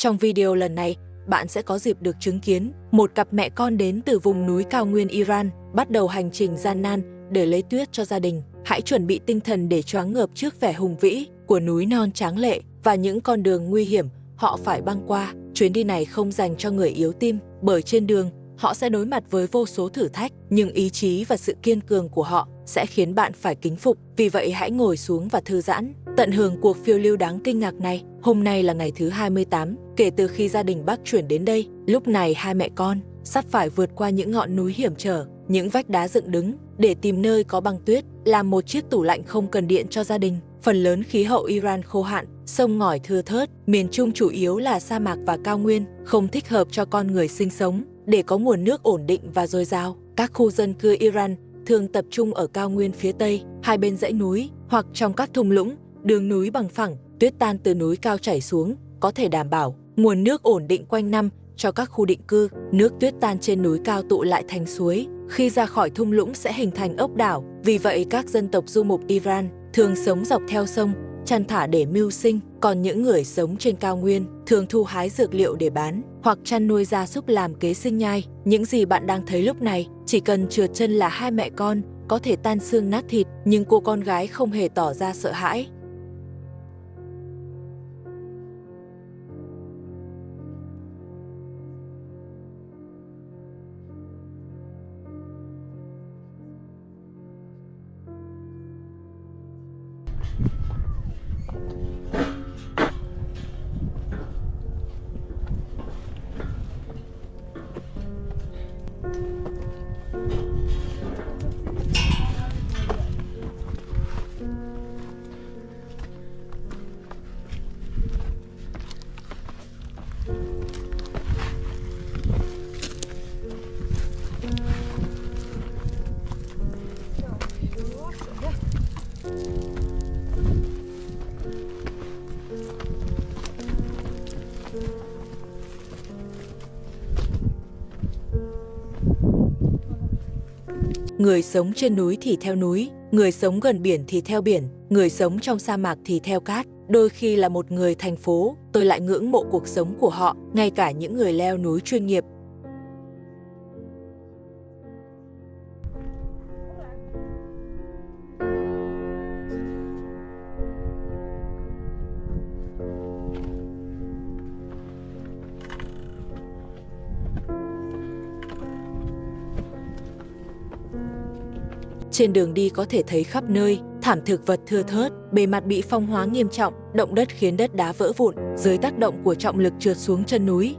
Trong video lần này, bạn sẽ có dịp được chứng kiến một cặp mẹ con đến từ vùng núi cao nguyên Iran, bắt đầu hành trình gian nan để lấy tuyết cho gia đình. Hãy chuẩn bị tinh thần để choáng ngợp trước vẻ hùng vĩ của núi non tráng lệ và những con đường nguy hiểm họ phải băng qua. Chuyến đi này không dành cho người yếu tim, bởi trên đường họ sẽ đối mặt với vô số thử thách, nhưng ý chí và sự kiên cường của họ sẽ khiến bạn phải kính phục. Vì vậy hãy ngồi xuống và thư giãn, tận hưởng cuộc phiêu lưu đáng kinh ngạc này. Hôm nay là ngày thứ 28 kể từ khi gia đình Bắc chuyển đến đây. Lúc này hai mẹ con sắp phải vượt qua những ngọn núi hiểm trở, những vách đá dựng đứng để tìm nơi có băng tuyết, làm một chiếc tủ lạnh không cần điện cho gia đình. Phần lớn khí hậu Iran khô hạn, sông ngòi thưa thớt, miền Trung chủ yếu là sa mạc và cao nguyên, không thích hợp cho con người sinh sống. Để có nguồn nước ổn định và dồi dào, các khu dân cư Iran thường tập trung ở cao nguyên phía Tây, hai bên dãy núi hoặc trong các thung lũng, đường núi bằng phẳng. Tuyết tan từ núi cao chảy xuống có thể đảm bảo nguồn nước ổn định quanh năm cho các khu định cư. Nước tuyết tan trên núi cao tụ lại thành suối, khi ra khỏi thung lũng sẽ hình thành ốc đảo. Vì vậy các dân tộc du mục Iran thường sống dọc theo sông, chăn thả để mưu sinh. Còn những người sống trên cao nguyên thường thu hái dược liệu để bán hoặc chăn nuôi gia súc làm kế sinh nhai. Những gì bạn đang thấy lúc này chỉ cần trượt chân là hai mẹ con có thể tan xương nát thịt, nhưng cô con gái không hề tỏ ra sợ hãi. Người sống trên núi thì theo núi, người sống gần biển thì theo biển, người sống trong sa mạc thì theo cát. Đôi khi là một người thành phố, tôi lại ngưỡng mộ cuộc sống của họ, ngay cả những người leo núi chuyên nghiệp. Trên đường đi có thể thấy khắp nơi thảm thực vật thưa thớt, bề mặt bị phong hóa nghiêm trọng, động đất khiến đất đá vỡ vụn dưới tác động của trọng lực trượt xuống chân núi.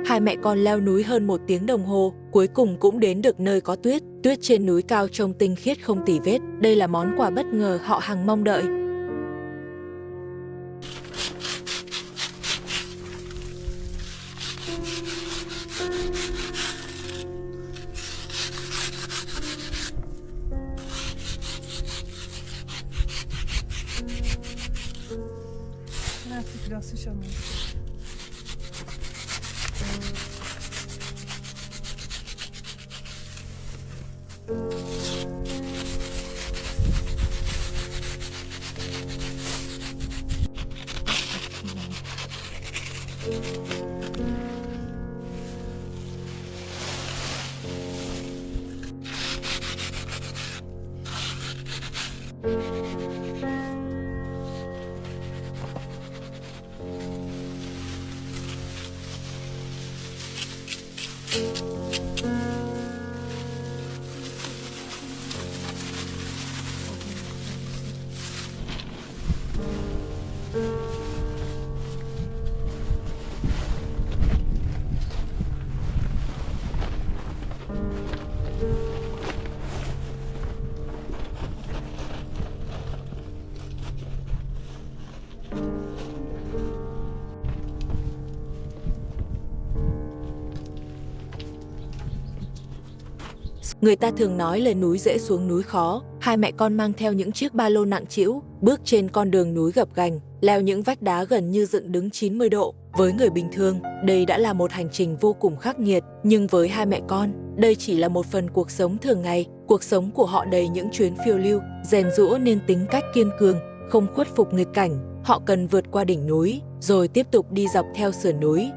Hai mẹ con leo núi hơn 1 tiếng đồng hồ, cuối cùng cũng đến được nơi có tuyết. Tuyết trên núi cao trông tinh khiết không tì vết. Đây là món quà bất ngờ họ hằng mong đợi. bien sûr charmant. Người ta thường nói lên núi dễ xuống núi khó. Hai mẹ con mang theo những chiếc ba lô nặng trĩu, bước trên con đường núi gập ghềnh, leo những vách đá gần như dựng đứng 90 độ. Với người bình thường, đây đã là một hành trình vô cùng khắc nghiệt, nhưng với hai mẹ con, đây chỉ là một phần cuộc sống thường ngày. Cuộc sống của họ đầy những chuyến phiêu lưu, rèn giũa nên tính cách kiên cường, không khuất phục nghịch cảnh. Họ cần vượt qua đỉnh núi, rồi tiếp tục đi dọc theo sườn núi.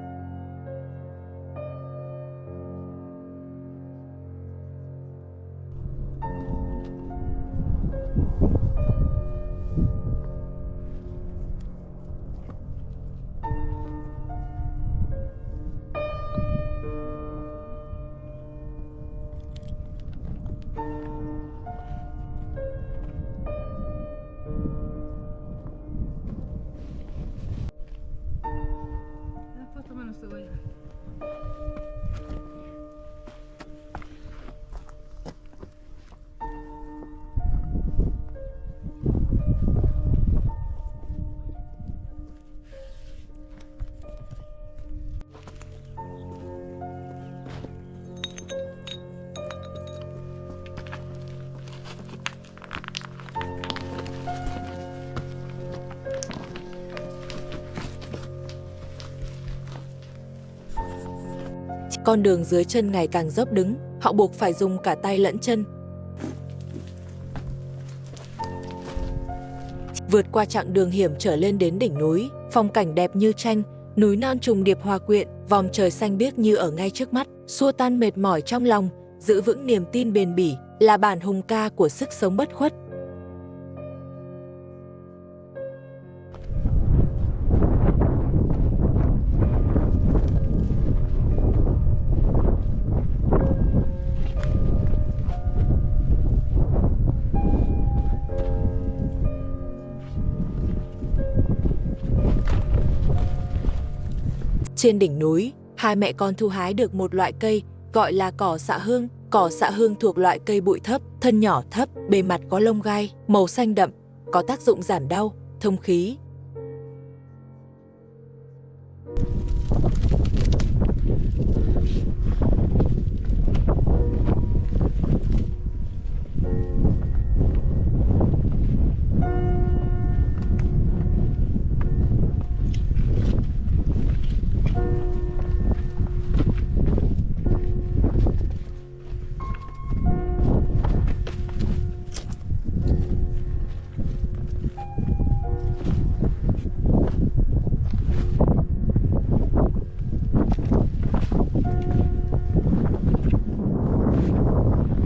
Con đường dưới chân ngày càng dốc đứng, họ buộc phải dùng cả tay lẫn chân. Vượt qua chặng đường hiểm trở lên đến đỉnh núi, phong cảnh đẹp như tranh, núi non trùng điệp hòa quyện, vòm trời xanh biếc như ở ngay trước mắt, xua tan mệt mỏi trong lòng, giữ vững niềm tin bền bỉ, là bản hùng ca của sức sống bất khuất. Trên đỉnh núi, hai mẹ con thu hái được một loại cây gọi là cỏ xạ hương. Cỏ xạ hương thuộc loại cây bụi thấp, thân nhỏ thấp, bề mặt có lông gai, màu xanh đậm, có tác dụng giảm đau, thông khí.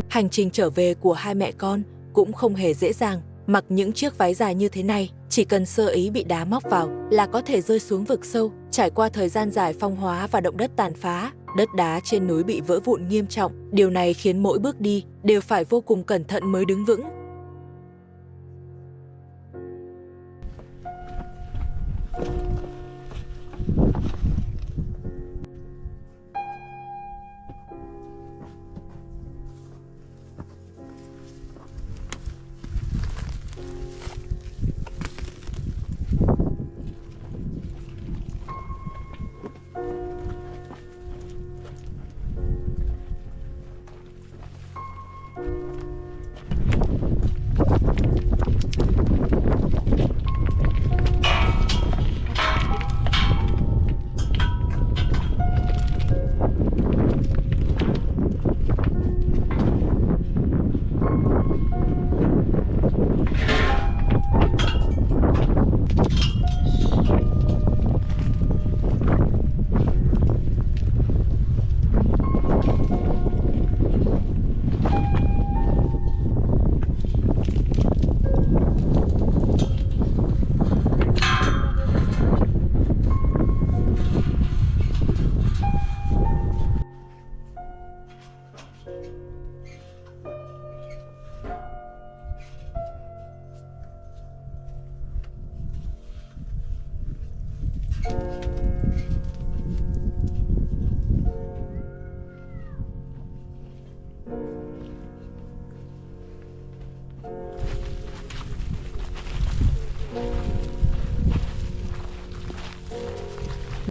Hành trình trở về của hai mẹ con cũng không hề dễ dàng. Mặc những chiếc váy dài như thế này, chỉ cần sơ ý bị đá móc vào là có thể rơi xuống vực sâu. Trải qua thời gian dài phong hóa và động đất tàn phá, đất đá trên núi bị vỡ vụn nghiêm trọng. Điều này khiến mỗi bước đi đều phải vô cùng cẩn thận mới đứng vững.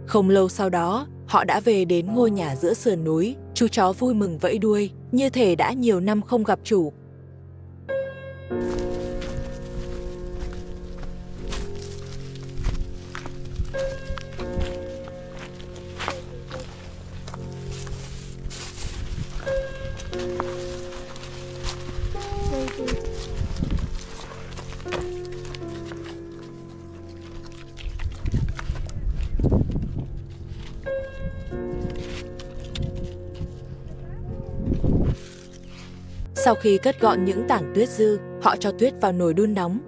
Không lâu sau đó, họ đã về đến ngôi nhà giữa sườn núi. Chú chó vui mừng vẫy đuôi, như thể đã nhiều năm không gặp chủ. Sau khi cất gọn những tảng tuyết dư, họ cho tuyết vào nồi đun nóng.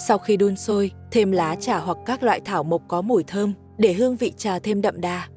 Sau khi đun sôi, thêm lá trà hoặc các loại thảo mộc có mùi thơm để hương vị trà thêm đậm đà.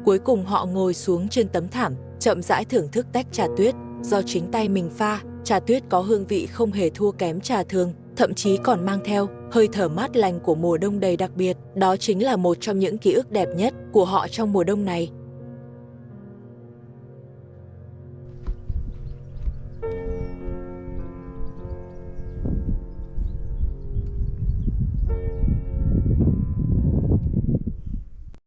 Cuối cùng họ ngồi xuống trên tấm thảm, chậm rãi thưởng thức tách trà tuyết do chính tay mình pha. Trà tuyết có hương vị không hề thua kém trà thường, thậm chí còn mang theo hơi thở mát lành của mùa đông đầy đặc biệt. Đó chính là một trong những ký ức đẹp nhất của họ trong mùa đông này.